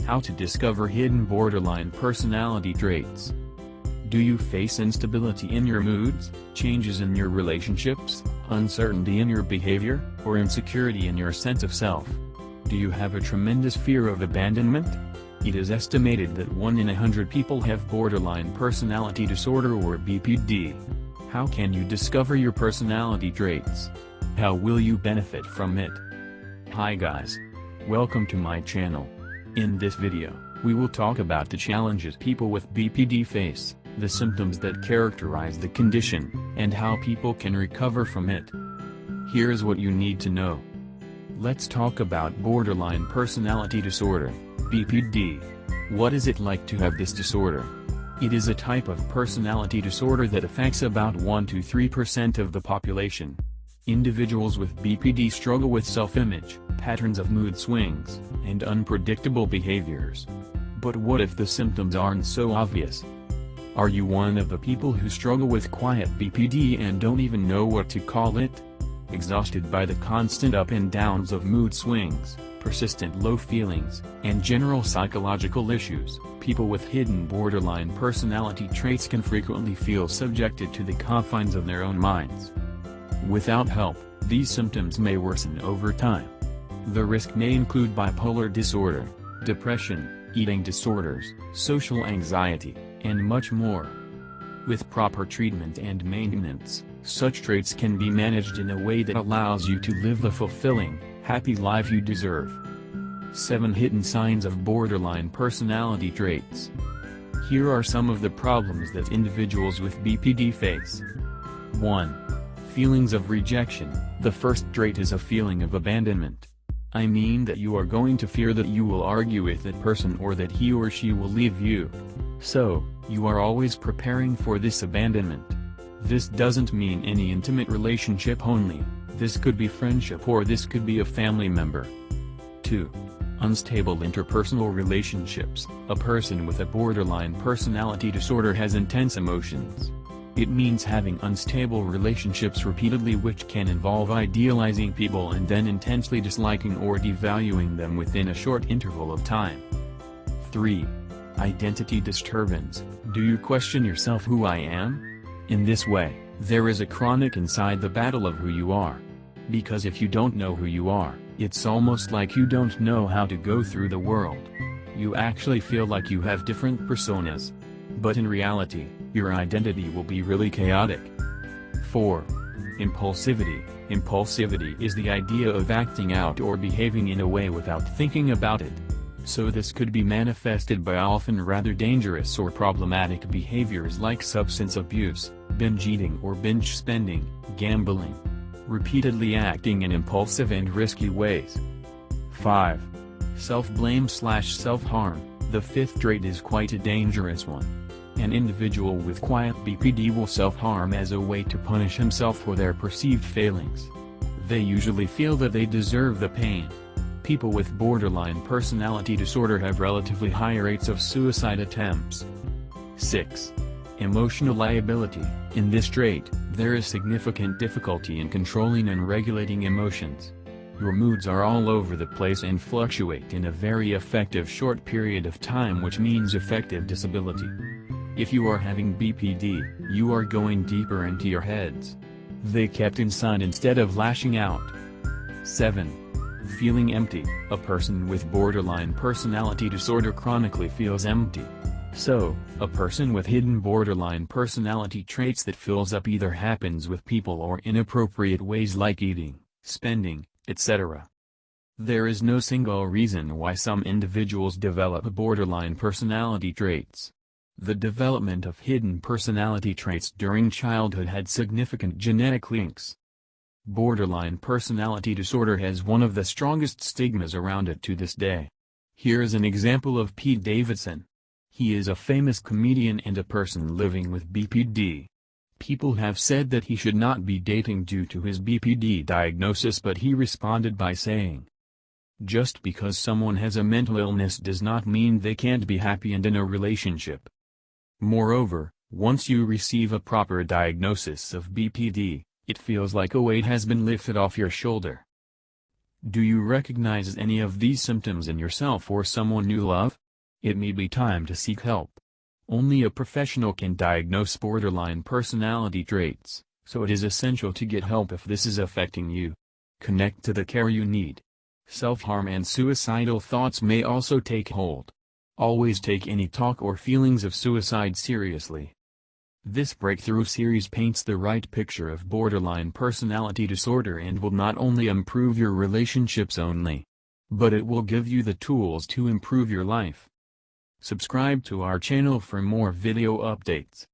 How to discover hidden borderline personality traits. Do you face instability in your moods, changes in your relationships, uncertainty in your behavior, or insecurity in your sense of self? Do you have a tremendous fear of abandonment? It is estimated that 1 in 100 people have borderline personality disorder or BPD. How can you discover your personality traits? How will you benefit from it? Hi guys. Welcome to my channel. In this video, we will talk about the challenges people with BPD face, the symptoms that characterize the condition, and how people can recover from it. Here's what you need to know. Let's talk about borderline personality disorder, BPD. What is it like to have this disorder? It is a type of personality disorder that affects about 1 to 3% of the population. Individuals with BPD struggle with self-image, patterns of mood swings, and unpredictable behaviors. But what if the symptoms aren't so obvious? Are you one of the people who struggle with quiet BPD and don't even know what to call it? Exhausted by the constant up and downs of mood swings, persistent low feelings, and general psychological issues, people with hidden borderline personality traits can frequently feel subjected to the confines of their own minds. Without help, these symptoms may worsen over time. The risk may include bipolar disorder, depression, eating disorders, social anxiety, and much more. With proper treatment and maintenance, such traits can be managed in a way that allows you to live the fulfilling, happy life you deserve. 7 Hidden signs of borderline personality traits. Here are some of the problems that individuals with BPD face. 1. Feelings of rejection. The first trait is a feeling of abandonment. I mean that you are going to fear that you will argue with that person or that he or she will leave you. So, you are always preparing for this abandonment. This doesn't mean any intimate relationship only, this could be friendship or this could be a family member. 2. Unstable interpersonal relationships. A person with a borderline personality disorder has intense emotions. It means having unstable relationships repeatedly, which can involve idealizing people and then intensely disliking or devaluing them within a short interval of time. 3. Identity disturbance. Do you question yourself who I am? In this way, there is a chronic inside the battle of who you are. Because if you don't know who you are, it's almost like you don't know how to go through the world. You actually feel like you have different personas. But in reality, your identity will be really chaotic. 4. Impulsivity. Impulsivity is the idea of acting out or behaving in a way without thinking about it. So this could be manifested by often rather dangerous or problematic behaviors like substance abuse, binge eating or binge spending, gambling. Repeatedly acting in impulsive and risky ways. 5. Self-blame/self-harm. The 5th trait is quite a dangerous one. An individual with quiet BPD will self-harm as a way to punish himself for their perceived failings. They usually feel that they deserve the pain. People with borderline personality disorder have relatively high rates of suicide attempts. 6. Emotional liability. In this trait, there is significant difficulty in controlling and regulating emotions. Your moods are all over the place and fluctuate in a very effective short period of time, which means effective disability. If you are having BPD, you are going deeper into your heads. They kept inside instead of lashing out. 7. Feeling empty. A person with borderline personality disorder chronically feels empty. So, a person with hidden borderline personality traits that fills up either happens with people or inappropriate ways like eating, spending, etc. There is no single reason why some individuals develop borderline personality traits. The development of hidden personality traits during childhood had significant genetic links. Borderline personality disorder has one of the strongest stigmas around it to this day. Here is an example of Pete Davidson. He is a famous comedian and a person living with BPD. People have said that he should not be dating due to his BPD diagnosis, but he responded by saying, "Just because someone has a mental illness does not mean they can't be happy and in a relationship." Moreover, once you receive a proper diagnosis of BPD, it feels like a weight has been lifted off your shoulder. Do you recognize any of these symptoms in yourself or someone you love? It may be time to seek help. Only a professional can diagnose borderline personality traits, so it is essential to get help if this is affecting you. Connect to the care you need. Self-harm and suicidal thoughts may also take hold. Always take any talk or feelings of suicide seriously. This breakthrough series paints the right picture of borderline personality disorder and will not only improve your relationships only, but it will give you the tools to improve your life. Subscribe to our channel for more video updates.